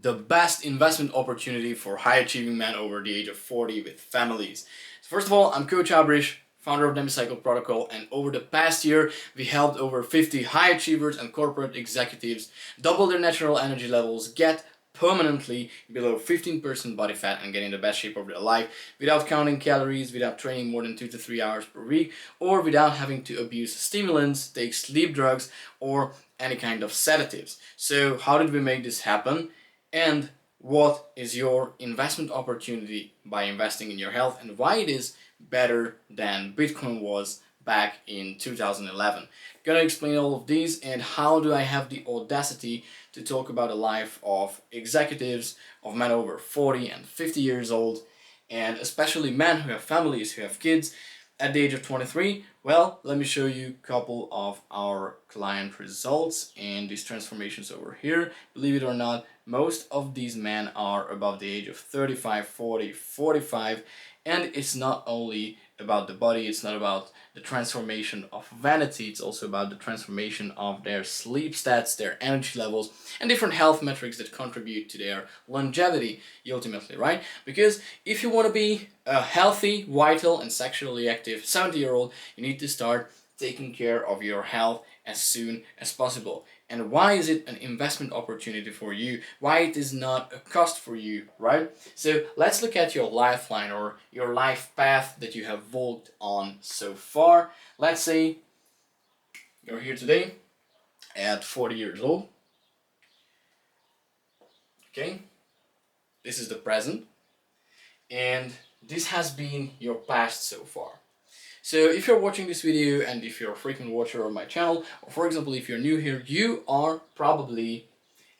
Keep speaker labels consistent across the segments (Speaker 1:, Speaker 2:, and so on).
Speaker 1: the best investment opportunity for high achieving men over the age of 40 with families. So first of all, I'm Coach Ábris, founder of Demi Cycle Protocol, and over the past year, we helped over 50 high achievers and corporate executives double their natural energy levels, get permanently below 15% body fat, and get in the best shape of their life without counting calories, without training more than 2 to 3 hours per week, or without having to abuse stimulants, take sleep drugs, or any kind of sedatives. So how did we make this happen? And what is your investment opportunity by investing in your health, and why it is better than Bitcoin was back in 2011. Gonna explain all of these, and how do I have the audacity to talk about the life of executives, of men over 40 and 50 years old, and especially men who have families, who have kids at the age of 23. Well, let me show you a couple of our client results and these transformations over here. Believe it or not, most of these men are above the age of 35, 40, 45, and it's not only about the body, it's not about the transformation of vanity, it's also about the transformation of their sleep stats, their energy levels, and different health metrics that contribute to their longevity ultimately, right? Because if you want to be a healthy, vital, and sexually active 70-year-old, you need to start taking care of your health as soon as possible. And why is it an investment opportunity for you? Why it is not a cost for you, right? So let's look at your lifeline, or your life path that you have walked on so far. Let's say you're here today at 40 years old. Okay, this is the present, and this has been your past so far. So if you're watching this video, and if you're a frequent watcher of my channel, or for example if you're new here, you are probably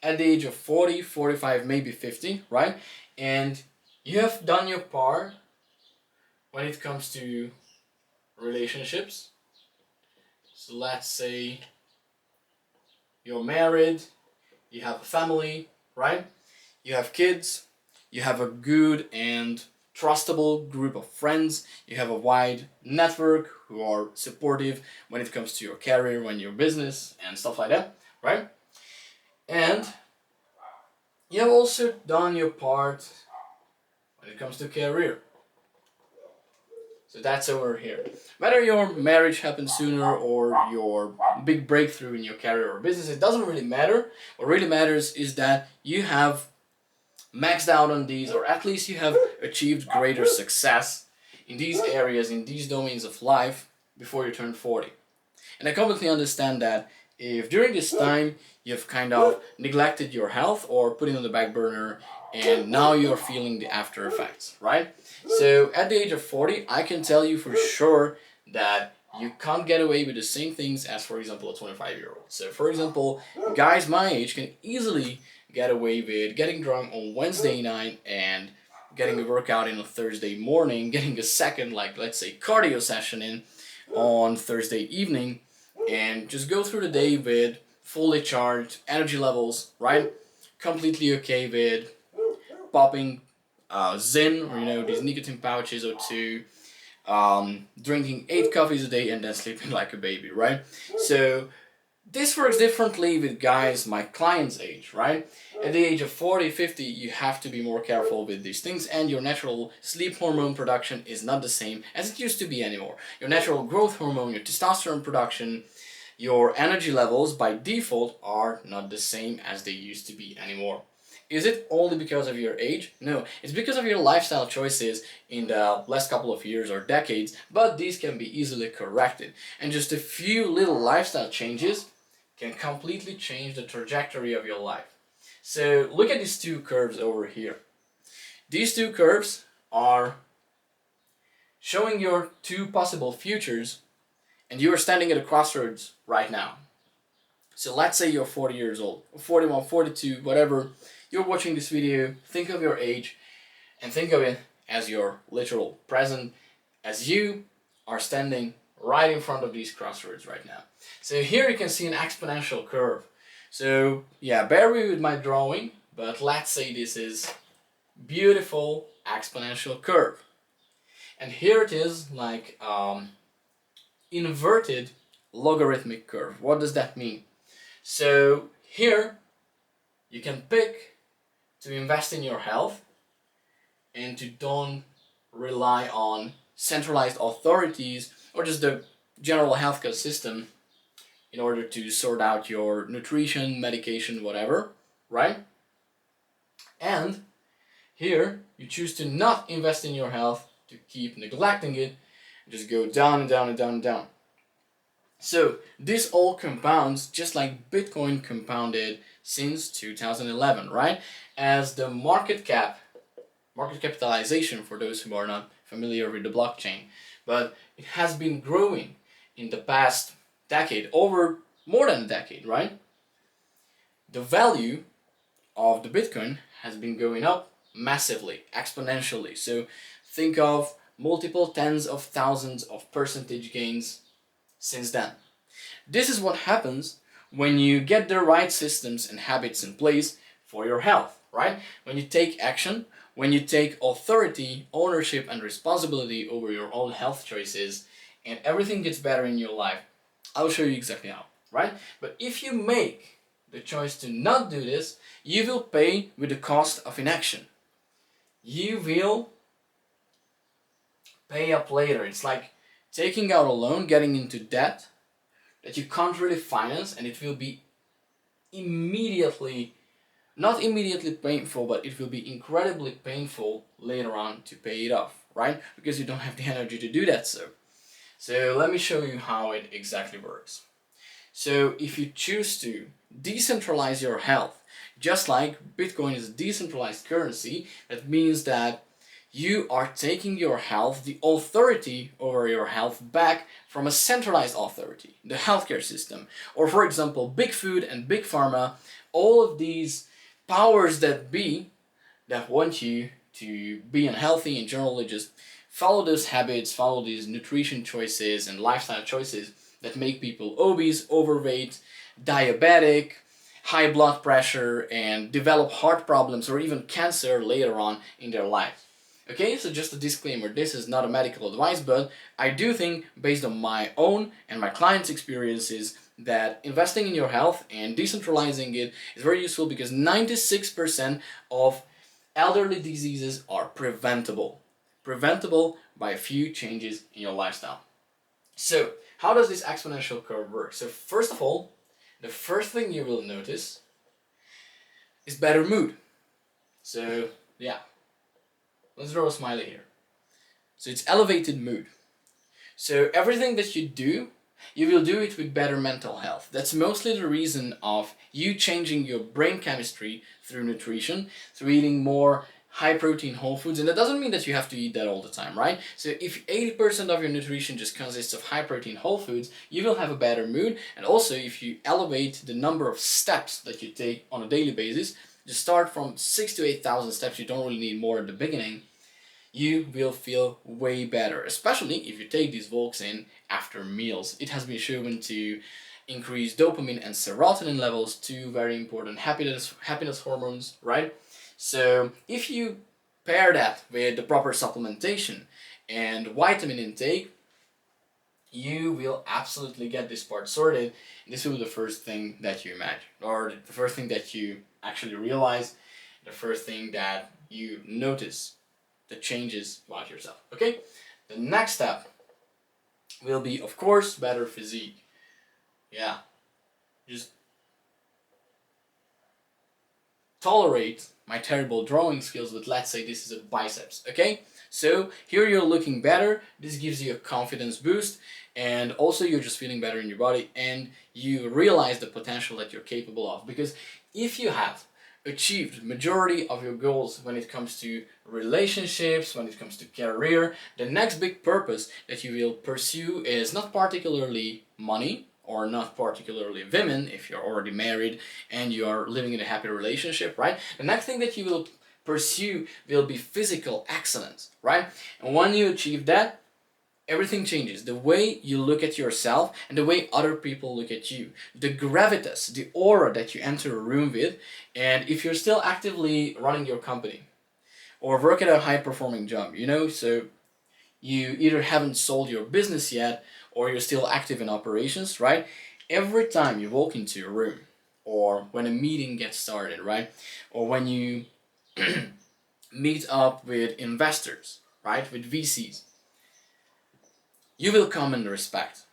Speaker 1: at the age of 40, 45, maybe 50, right? And you have done your part when it comes to relationships. So let's say you're married, you have a family, right? You have kids, you have a good and trustable group of friends, you have a wide network who are supportive when it comes to your career, when your business and stuff like that, right? And you have also done your part when it comes to career. So that's over here. Whether your marriage happens sooner or your big breakthrough in your career or business, it doesn't really matter. What really matters is that you have maxed out on these, or at least you have achieved greater success in these areas, in these domains of life before you turn 40. And I completely understand that if during this time you've kind of neglected your health or put it on the back burner, and now you're feeling the after effects, right? So at the age of 40, I can tell you for sure that you can't get away with the same things as, for example, a 25-year-old. So for example, guys my age can easily get away with getting drunk on Wednesday night and getting a workout in on Thursday morning, getting a second, like let's say, cardio session in on Thursday evening, and just go through the day with fully charged energy levels, right? Completely okay with popping Zyn, or these nicotine pouches or two, drinking 8 coffees a day, and then sleeping like a baby, right? So this works differently with guys my client's age, right? At the age of 40, 50, you have to be more careful with these things, and your natural sleep hormone production is not the same as it used to be anymore. Your natural growth hormone, your testosterone production, your energy levels by default are not the same as they used to be anymore. Is it only because of your age? No, it's because of your lifestyle choices in the last couple of years or decades, but these can be easily corrected. And just a few little lifestyle changes can completely change the trajectory of your life. So look at these two curves over here. These two curves are showing your two possible futures, and you are standing at a crossroads right now. So let's say you're 40 years old, 41, 42, whatever. You're watching this video, think of your age, and think of it as your literal present, as you are standing right in front of these crossroads right now. So here you can see an exponential curve. So yeah, bear with my drawing, but let's say this is beautiful exponential curve. And here it is, like inverted logarithmic curve. What does that mean? So here you can pick to invest in your health and to don't rely on centralized authorities or just the general healthcare system in order to sort out your nutrition, medication, whatever, right? And here you choose to not invest in your health, to keep neglecting it, and just go down and down and down and down. So this all compounds just like Bitcoin compounded since 2011, right? As the market capitalization, for those who are not familiar with the blockchain, but it has been growing in the past decade, over more than a decade, right? The value of the Bitcoin has been going up massively, exponentially. So think of multiple tens of thousands of percentage gains since then. This is what happens when you get the right systems and habits in place for your health, right? When you take action, when you take authority, ownership, and responsibility over your own health choices, and everything gets better in your life. I'll show you exactly how, right? But if you make the choice to not do this, you will pay with the cost of inaction. You will pay up later. It's like taking out a loan, getting into debt that you can't really finance, and it will be not immediately painful, but it will be incredibly painful later on to pay it off, right? Because you don't have the energy to do that. So let me show you how it exactly works. So if you choose to decentralize your health, just like Bitcoin is a decentralized currency, that means that you are taking your health, the authority over your health, back from a centralized authority, the healthcare system. Or for example, big food and big pharma, all of these powers that be that want you to be unhealthy and generally just follow those habits, follow these nutrition choices and lifestyle choices that make people obese, overweight, diabetic, high blood pressure, and develop heart problems or even cancer later on in their life. Okay, so just a disclaimer, this is not a medical advice, but I do think, based on my own and my clients' experiences, that investing in your health and decentralizing it is very useful because 96% of elderly diseases are preventable. Preventable by a few changes in your lifestyle. So, how does this exponential curve work? So first of all, the first thing you will notice is better mood. So yeah, let's draw a smiley here. So it's elevated mood. So everything that you do, you will do it with better mental health. That's mostly the reason of you changing your brain chemistry through nutrition, through eating more high protein whole foods. And that doesn't mean that you have to eat that all the time, right? So if 80% of your nutrition just consists of high protein whole foods, you will have a better mood. And also if you elevate the number of steps that you take on a daily basis, just start from 6,000 to 8,000 steps, you don't really need more at the beginning, you will feel way better, especially if you take these walks in after meals. It has been shown to increase dopamine and serotonin levels, two very important happiness hormones, right? So if you pair that with the proper supplementation and vitamin intake, you will absolutely get this part sorted. This will be the first thing that you imagine, or the first thing that you actually realize, the first thing that you notice the changes about yourself. Okay, the next step will be, of course, better physique. Yeah, just tolerate my terrible drawing skills, but let's say this is a biceps. Okay, so here you're looking better. This gives you a confidence boost, and also you're just feeling better in your body, and you realize the potential that you're capable of. Because if you have achieved majority of your goals when it comes to relationships, when it comes to career, the next big purpose that you will pursue is not particularly money or not particularly women if you're already married and you are living in a happy relationship, right? The next thing that you will pursue will be physical excellence, right? And when you achieve that, everything changes. The way you look at yourself and the way other people look at you. The gravitas, the aura that you enter a room with. And if you're still actively running your company or work at a high performing job, so you either haven't sold your business yet or you're still active in operations, right? Every time you walk into a room or when a meeting gets started, right? Or when you meet up with investors, right, with VCs, you will command respect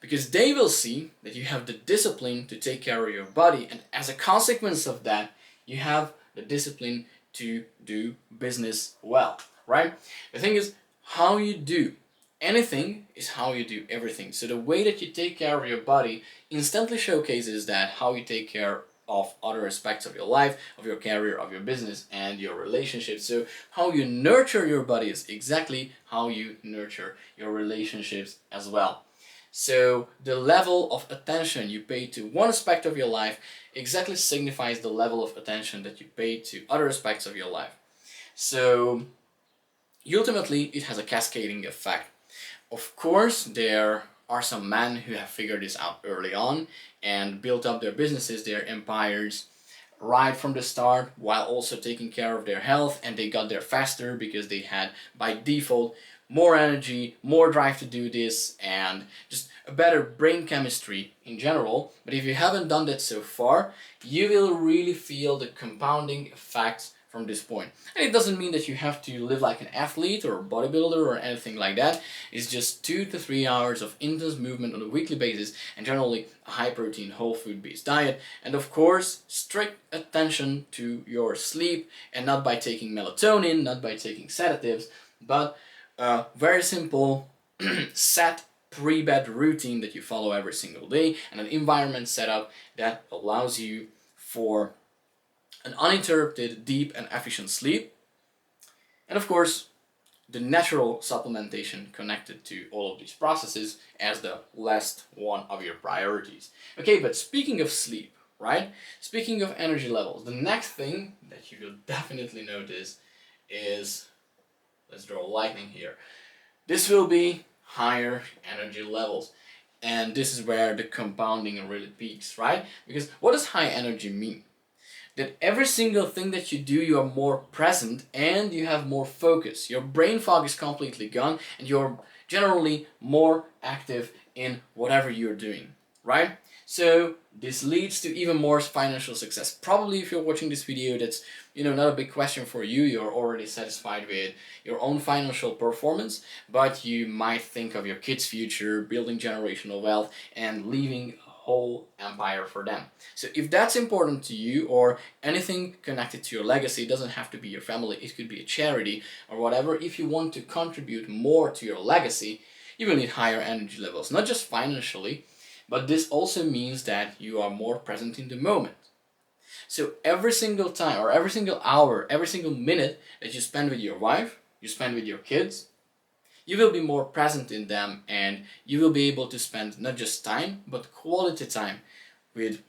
Speaker 1: because they will see that you have the discipline to take care of your body, and as a consequence of that, you have the discipline to do business well, right? The thing is, how you do anything is how you do everything. So the way that you take care of your body instantly showcases that how you take care of other aspects of your life, of your career, of your business, and your relationships. So how you nurture your body is exactly how you nurture your relationships as well. So the level of attention you pay to one aspect of your life exactly signifies the level of attention that you pay to other aspects of your life. So ultimately, it has a cascading effect. Of course, there are some men who have figured this out early on and built up their businesses, their empires, right from the start, while also taking care of their health, and they got there faster because they had, by default, more energy, more drive to do this, and just a better brain chemistry in general. But if you haven't done that so far, you will really feel the compounding effects from this point. And it doesn't mean that you have to live like an athlete or a bodybuilder or anything like that. It's just 2 to 3 hours of intense movement on a weekly basis, and generally a high protein whole food based diet, and of course strict attention to your sleep, and not by taking melatonin, not by taking sedatives, but a very simple set pre-bed routine that you follow every single day, and an environment setup that allows you for an uninterrupted, deep and efficient sleep, and of course the natural supplementation connected to all of these processes as the last one of your priorities. Okay, but speaking of sleep, right? Speaking of energy levels, the next thing that you will definitely notice is, let's draw lightning here. This will be higher energy levels. And this is where the compounding really peaks, right? Because what does high energy mean? That every single thing that you do, you are more present and you have more focus. Your brain fog is completely gone and you're generally more active in whatever you're doing, right? So this leads to even more financial success. Probably if you're watching this video, that's not a big question for you. You're already satisfied with your own financial performance, but you might think of your kids' future, building generational wealth, and leaving whole empire for them. So if that's important to you, or anything connected to your legacy, it doesn't have to be your family, it could be a charity or whatever. If you want to contribute more to your legacy, you will need higher energy levels, not just financially, but this also means that you are more present in the moment. So every single time, or every single hour, every single minute that you spend with your wife, you spend with your kids, you will be more present in them, and you will be able to spend not just time, but quality time with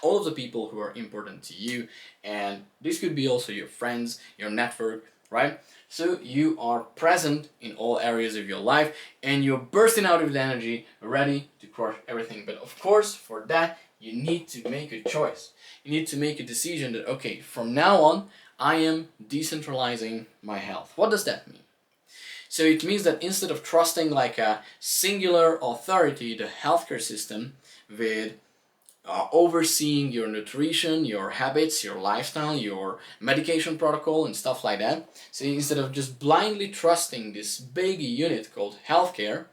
Speaker 1: all of the people who are important to you. And this could be also your friends, your network, right? So you are present in all areas of your life, and you're bursting out with energy, ready to crush everything. But of course, for that, you need to make a choice. You need to make a decision that, okay, from now on, I am decentralizing my health. What does that mean? So it means that instead of trusting like a singular authority, the healthcare system, with overseeing your nutrition, your habits, your lifestyle, your medication protocol and stuff like that. So instead of just blindly trusting this big unit called healthcare,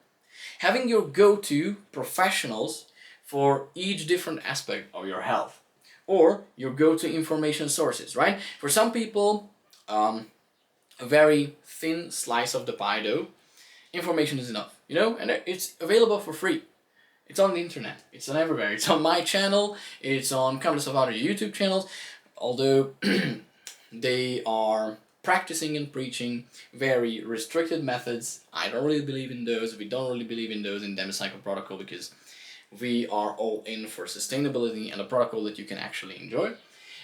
Speaker 1: having your go-to professionals for each different aspect of your health, or your go-to information sources, right? For some people, a very thin slice of the pie dough, information is enough, and it's available for free. It's on the internet, it's on everywhere, it's on my channel, it's on countless of other YouTube channels, although they are practicing and preaching very restricted methods. I don't really believe in those, we don't really believe in those in Demi Cycle Protocol, because we are all in for sustainability and a protocol that you can actually enjoy.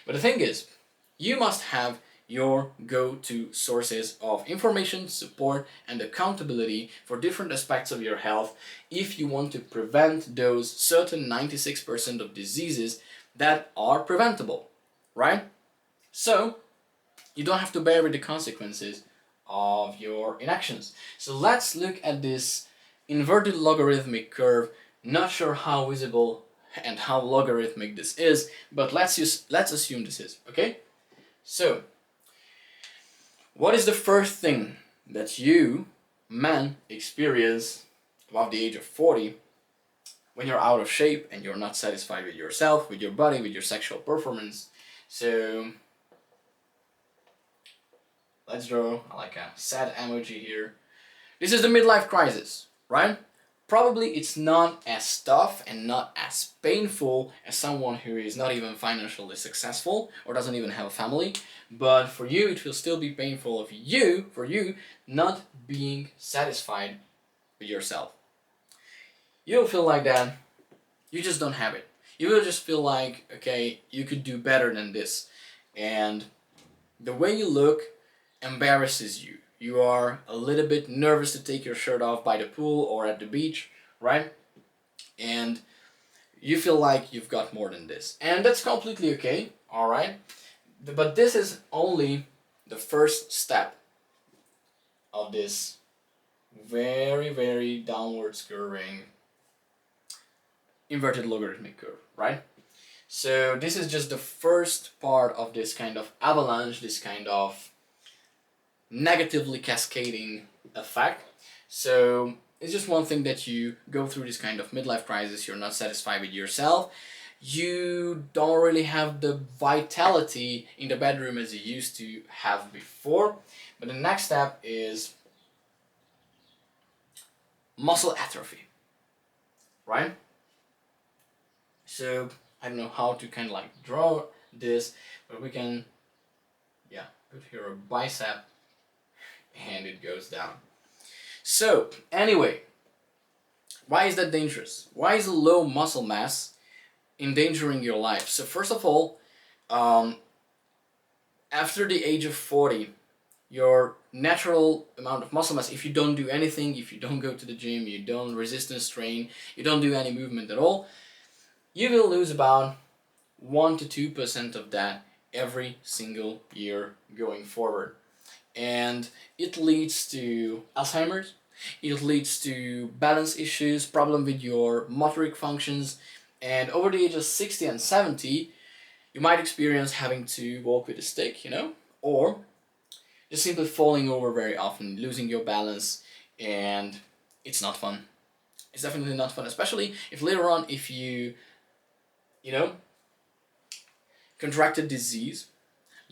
Speaker 1: But the thing is, you must have your go-to sources of information, support, and accountability for different aspects of your health if you want to prevent those certain 96% of diseases that are preventable, right? So you don't have to bear with the consequences of your inactions. So let's look at this inverted logarithmic curve. Not sure how visible and how logarithmic this is, but let's assume this is, okay? So, what is the first thing that you, men, experience above the age of 40 when you're out of shape and you're not satisfied with yourself, with your body, with your sexual performance? So, let's draw like a sad emoji here. This is the midlife crisis, right? Probably it's not as tough and not as painful as someone who is not even financially successful or doesn't even have a family, but for you it will still be painful for you not being satisfied with yourself. You don't feel like that, you just don't have it. You will just feel like, okay, you could do better than this, and the way you look embarrasses you. You are a little bit nervous to take your shirt off by the pool or at the beach, right? And you feel like you've got more than this. And that's completely okay, alright? But this is only the first step of this very, very downwards curving inverted logarithmic curve, right? So this is just the first part of this kind of avalanche, this kind of negatively cascading effect. So it's just one thing that you go through this kind of midlife crisis, you're not satisfied with yourself, you don't really have the vitality in the bedroom as you used to have before. But the next step is muscle atrophy, right? So I don't know how to kind of like draw this, but we can, yeah, put here a bicep and it goes down. So anyway, why is that dangerous? Why is low muscle mass endangering your life? So first of all, after the age of 40, your natural amount of muscle mass, if you don't do anything, if you don't go to the gym, you don't resistance train, you don't do any movement at all, you will lose about 1 to 2% of that every single year going forward. And it leads to Alzheimer's, it leads to balance issues, problem with your motoric functions, and over the age of 60 and 70, you might experience having to walk with a stick, or just simply falling over very often, losing your balance, and it's not fun. It's definitely not fun, especially if later on, if you contract a disease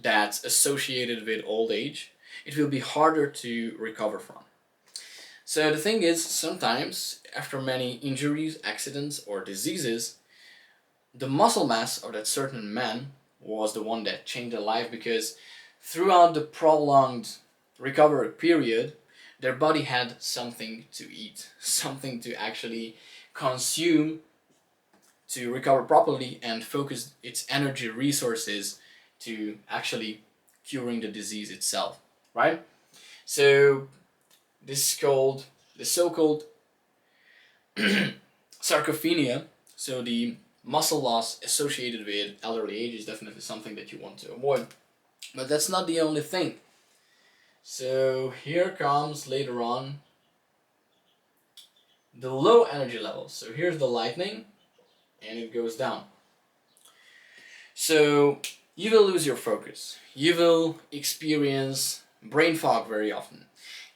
Speaker 1: that's associated with old age, it will be harder to recover from. So the thing is, sometimes after many injuries, accidents, or diseases, the muscle mass of that certain man was the one that changed their life, because throughout the prolonged recovery period, their body had something to eat, something to actually consume to recover properly and focus its energy resources to actually curing the disease itself, right? So this is called the so-called sarcopenia. So the muscle loss associated with elderly age is definitely something that you want to avoid. But that's not the only thing. So here comes later on the low energy levels. So here's the lightning and it goes down. So you will lose your focus. You will experience brain fog very often.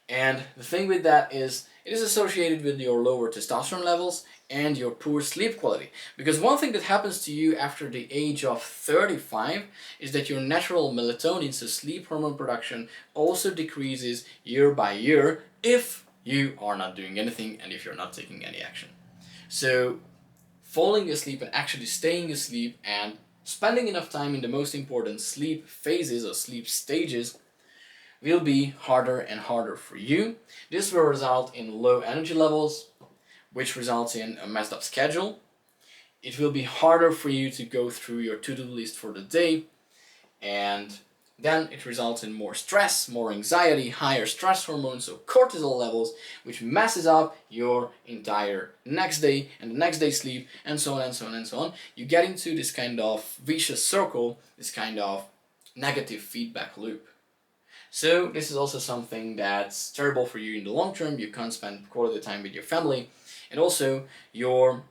Speaker 1: And the thing with that is, it is associated with your lower testosterone levels and your poor sleep quality. Because one thing that happens to you after the age of 35 is that your natural melatonin, so sleep hormone production, also decreases year by year if you are not doing anything and if you're not taking any action. So falling asleep and actually staying asleep and spending enough time in the most important sleep phases or sleep stages will be harder and harder for you. This will result in low energy levels, which results in a messed up schedule. It will be harder for you to go through your to-do list for the day, and then it results in more stress, more anxiety, higher stress hormones, so cortisol levels, which messes up your entire next day and the next day's sleep, and so on and so on and so on. You get into this kind of vicious circle, this kind of negative feedback loop. So this is also something that's terrible for you in the long term. You can't spend quality time with your family, and also your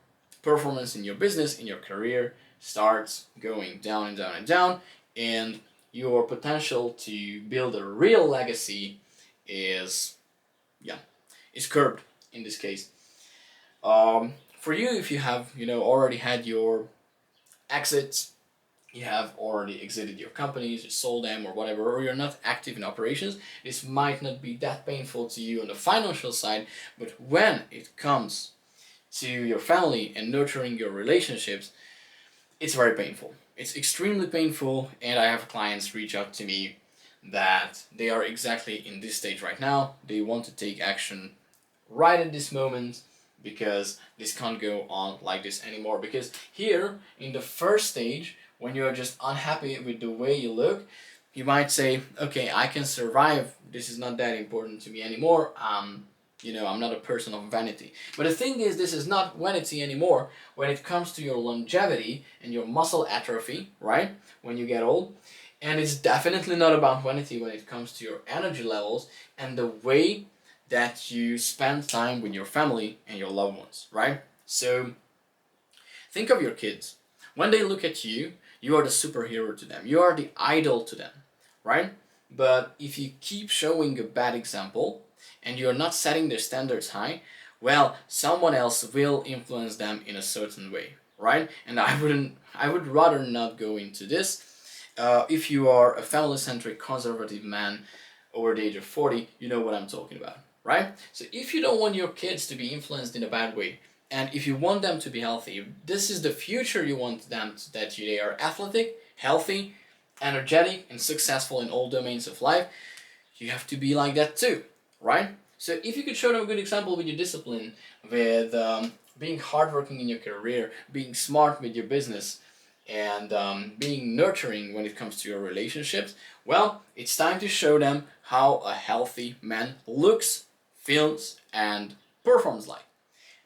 Speaker 1: performance in your business, in your career starts going down and down and down, and your potential to build a real legacy is, yeah, is curbed in this case. For you, if you have, already had your exits, you have already exited your companies, you sold them or whatever, or you're not active in operations, this might not be that painful to you on the financial side, but when it comes to your family and nurturing your relationships, it's very painful. It's extremely painful, and I have clients reach out to me that they are exactly in this stage right now. They want to take action right at this moment because this can't go on like this anymore. Because here, in the first stage, when you are just unhappy with the way you look, you might say, okay, I can survive. This is not that important to me anymore. I'm not a person of vanity. But the thing is, this is not vanity anymore when it comes to your longevity and your muscle atrophy, right? When you get old. And it's definitely not about vanity when it comes to your energy levels and the way that you spend time with your family and your loved ones, right? So think of your kids. When they look at you, you are the superhero to them. You are the idol to them, right? But if you keep showing a bad example and you're not setting their standards high, well, someone else will influence them in a certain way, right? And I would rather not go into this. If you are a family-centric conservative man over the age of 40, you know what I'm talking about, right? So if you don't want your kids to be influenced in a bad way, and if you want them to be healthy, if this is the future you want them to, they are athletic, healthy, energetic, and successful in all domains of life, you have to be like that too, right? So if you could show them a good example with your discipline, with being hardworking in your career, being smart with your business, and being nurturing when it comes to your relationships, well, it's time to show them how a healthy man looks, feels, and performs like.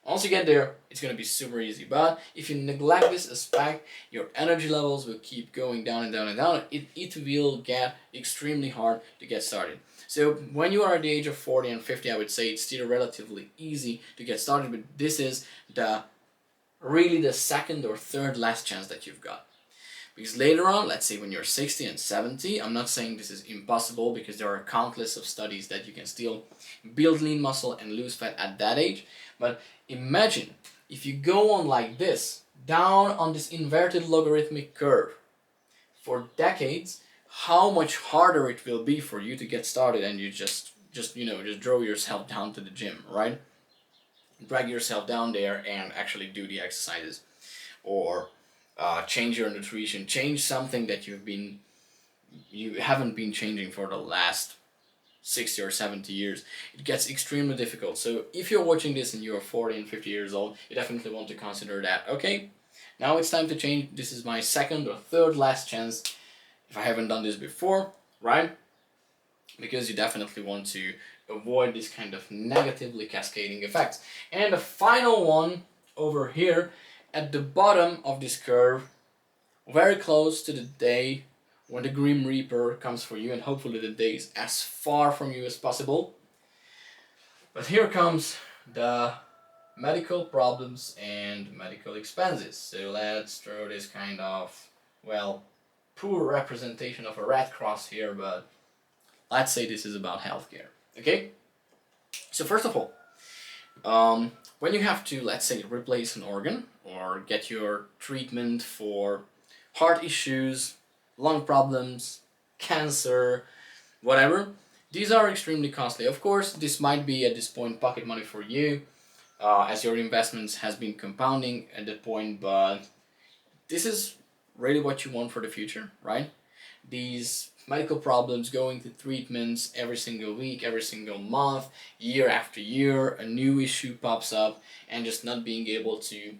Speaker 1: Once you get there, it's going to be super easy. But if you neglect this aspect, your energy levels will keep going down and down and down. It will get extremely hard to get started. So when you are at the age of 40 and 50, I would say it's still relatively easy to get started, but this is really the second or third last chance that you've got. Because later on, let's say when you're 60 and 70, I'm not saying this is impossible because there are countless of studies that you can still build lean muscle and lose fat at that age. But imagine if you go on like this, down on this inverted logarithmic curve for decades, how much harder it will be for you to get started, and you just draw yourself down to the gym, right? Drag yourself down there and actually do the exercises, or change your nutrition, change something that you haven't been changing for the last 60 or 70 years. It gets extremely difficult. So if you're watching this and you're 40 and 50 years old, you definitely want to consider that. Okay, now it's time to change. This is my second or third last chance if I haven't done this before, right? Because you definitely want to avoid this kind of negatively cascading effects. And the final one over here at the bottom of this curve, very close to the day when the Grim Reaper comes for you, and hopefully the day is as far from you as possible. But here comes the medical problems and medical expenses. So let's throw this kind of, well, poor representation of a red cross here, but let's say this is about healthcare, okay? So first of all, when you have to, let's say, replace an organ or get your treatment for heart issues, lung problems, cancer, whatever, these are extremely costly. Of course, this might be at this point pocket money for you, as your investments has been compounding at that point, but this is really what you want for the future, right? These medical problems, going to treatments every single week, every single month, year after year, a new issue pops up, and just not being able to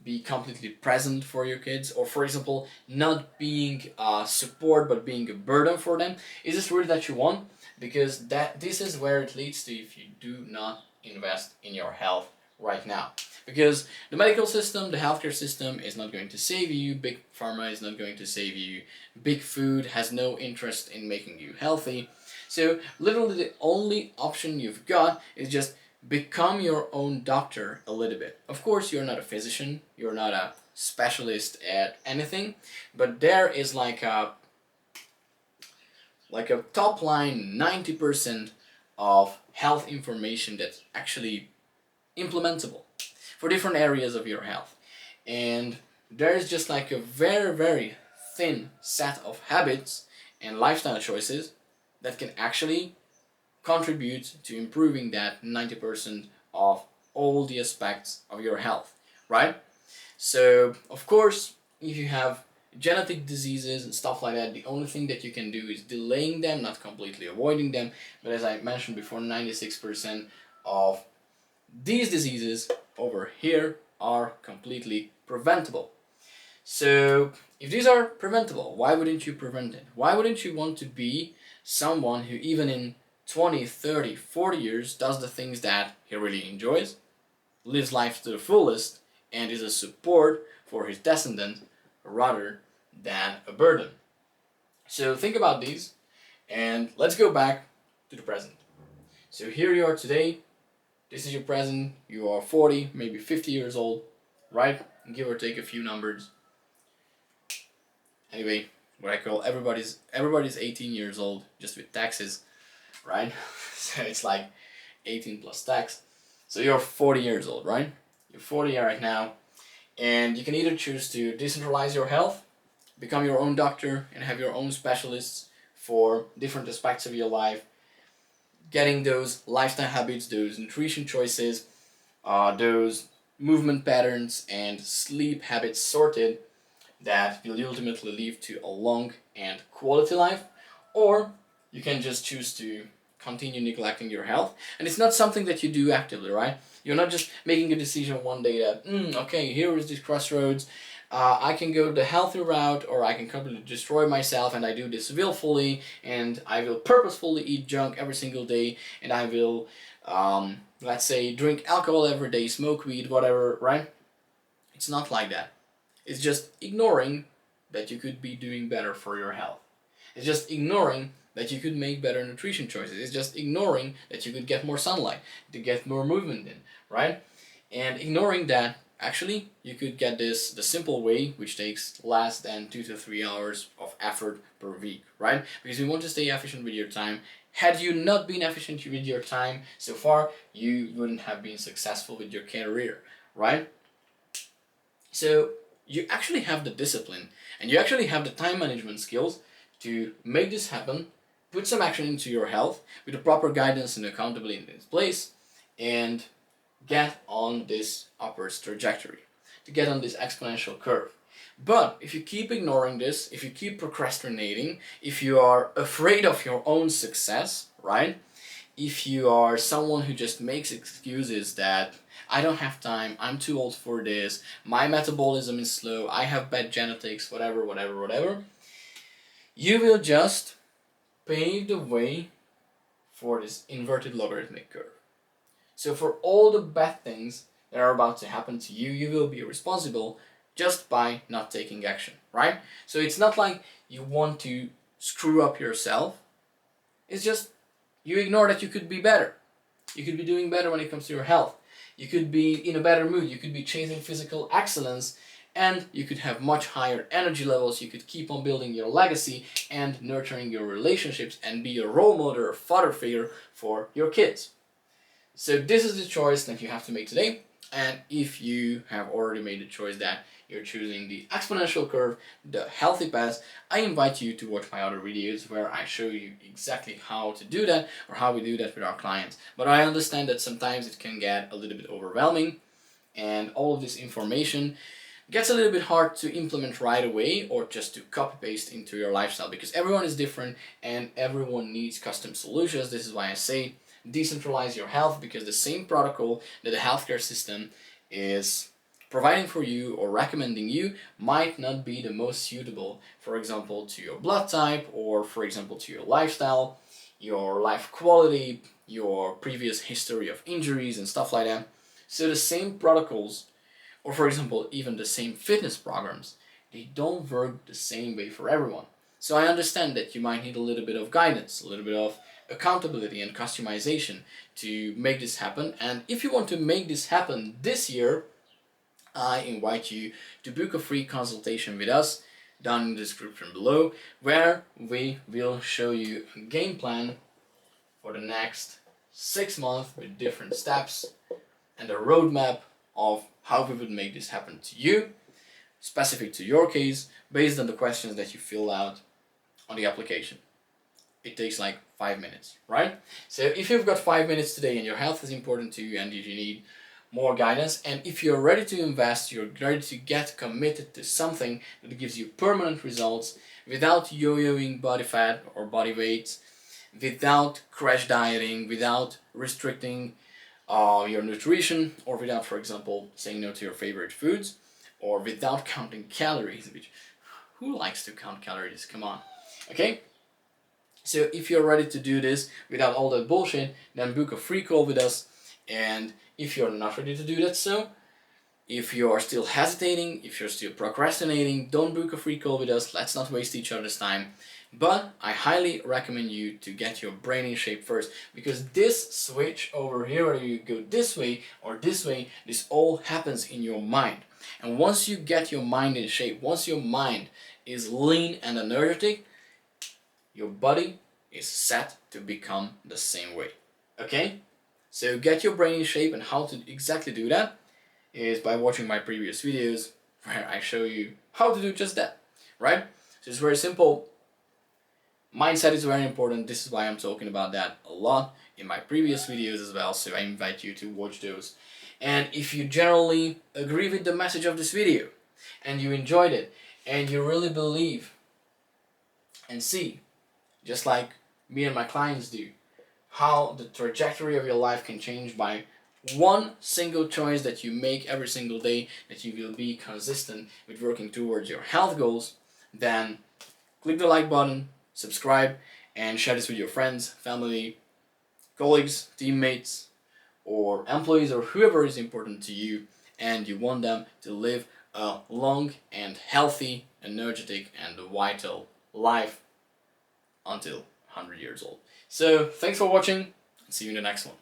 Speaker 1: be completely present for your kids, or for example, not being support but being a burden for them. Is this really that you want? Because this is where it leads to if you do not invest in your health right now. Because the medical system, the healthcare system is not going to save you, big pharma is not going to save you, big food has no interest in making you healthy. So literally the only option you've got is just become your own doctor a little bit. Of course, you're not a physician, you're not a specialist at anything, but there is like a like a top line 90% of health information that's actually implementable for different areas of your health. And there is just like a very, very thin set of habits and lifestyle choices that can actually contribute to improving that 90% of all the aspects of your health, right? So, of course, if you have genetic diseases and stuff like that, the only thing that you can do is delaying them, not completely avoiding them. But as I mentioned before, 96% of these diseases over here are completely preventable. So, if these are preventable, why wouldn't you prevent it? Why wouldn't you want to be someone who, even in 20, 30, 40 years, does the things that he really enjoys, lives life to the fullest, and is a support for his descendant rather than a burden? So think about these, and let's go back to the present. So here you are today, this is your present, you are 40, maybe 50 years old, right? Give or take a few numbers. Anyway, what I call everybody's 18 years old, just with taxes, right? So it's like 18 plus tax. So you're 40 years old, right? You're 40 right now, and you can either choose to decentralize your health, become your own doctor, and have your own specialists for different aspects of your life, getting those lifestyle habits, those nutrition choices, those movement patterns and sleep habits sorted that will ultimately lead to a long and quality life. Or you can just choose to continue neglecting your health, and it's not something that you do actively, right? You're not just making a decision one day that okay, here is this crossroads, I can go the healthy route, or I can completely destroy myself, and I do this willfully, and I will purposefully eat junk every single day, and I will let's say drink alcohol every day, smoke weed, whatever, right? It's not like that. It's just ignoring that you could be doing better for your health. It's just ignoring that you could make better nutrition choices. It's just ignoring that you could get more sunlight, to get more movement in, right? And ignoring that actually you could get this the simple way, which takes less than 2 to 3 hours of effort per week, right? Because we want to stay efficient with your time. Had you not been efficient with your time so far, you wouldn't have been successful with your career, right? So you actually have the discipline, and you actually have the time management skills to make this happen, put some action into your health with the proper guidance and accountability in place, and get on this upwards trajectory, to get on this exponential curve. But if you keep ignoring this, if you keep procrastinating, if you are afraid of your own success, right? If you are someone who just makes excuses that I don't have time, I'm too old for this, my metabolism is slow, I have bad genetics, whatever, whatever, whatever, you will just pave the way for this inverted logarithmic curve. So for all the bad things that are about to happen to you, you will be responsible just by not taking action, right? So it's not like you want to screw up yourself, it's just you ignore that you could be better. You could be doing better when it comes to your health. You could be in a better mood. You could be chasing physical excellence, and you could have much higher energy levels. You could keep on building your legacy and nurturing your relationships and be a role model or father figure for your kids. So this is the choice that you have to make today. And if you have already made the choice that you're choosing the exponential curve, the healthy path, I invite you to watch my other videos where I show you exactly how to do that, or how we do that with our clients. But I understand that sometimes it can get a little bit overwhelming, and all of this information gets a little bit hard to implement right away, or just to copy paste into your lifestyle, because everyone is different and everyone needs custom solutions. This is why I say decentralize your health, because the same protocol that the healthcare system is providing for you or recommending you might not be the most suitable, for example, to your blood type, or for example to your lifestyle, your life quality, your previous history of injuries and stuff like that. So the same protocols, or for example even the same fitness programs, they don't work the same way for everyone. So I understand that you might need a little bit of guidance, a little bit of accountability and customization to make this happen. And if you want to make this happen this year, I invite you to book a free consultation with us down in the description below, where we will show you a game plan for the next 6 months with different steps and a roadmap of how we would make this happen to you, specific to your case, based on the questions that you fill out on the application. It takes like 5 minutes, right? So if you've got 5 minutes today and your health is important to you and you need more guidance, and if you're ready to invest, you're ready to get committed to something that gives you permanent results without yo-yoing body fat or body weight, without crash dieting, without restricting your nutrition, or without, for example, saying no to your favorite foods, or without counting calories, which who likes to count calories? Come on. Okay? So if you're ready to do this without all that bullshit, then book a free call with us. And if you're not ready to do that, so if you're still hesitating, if you're still procrastinating, don't book a free call with us. Let's not waste each other's time. But I highly recommend you to get your brain in shape first, because this switch over here, whether you go this way or this way, this all happens in your mind. And once you get your mind in shape, once your mind is lean and energetic, your body is set to become the same way. Okay? So get your brain in shape, and how to exactly do that is by watching my previous videos where I show you how to do just that, right? So it's very simple. Mindset is very important. This is why I'm talking about that a lot in my previous videos as well, so I invite you to watch those. And if you generally agree with the message of this video and you enjoyed it and you really believe and see, just like me and my clients do, how the trajectory of your life can change by one single choice that you make every single day, that you will be consistent with working towards your health goals, then click the like button, subscribe, and share this with your friends, family, colleagues, teammates, or employees, or whoever is important to you and you want them to live a long and healthy, energetic, and vital life until 100 years old. So thanks for watching, and see you in the next one.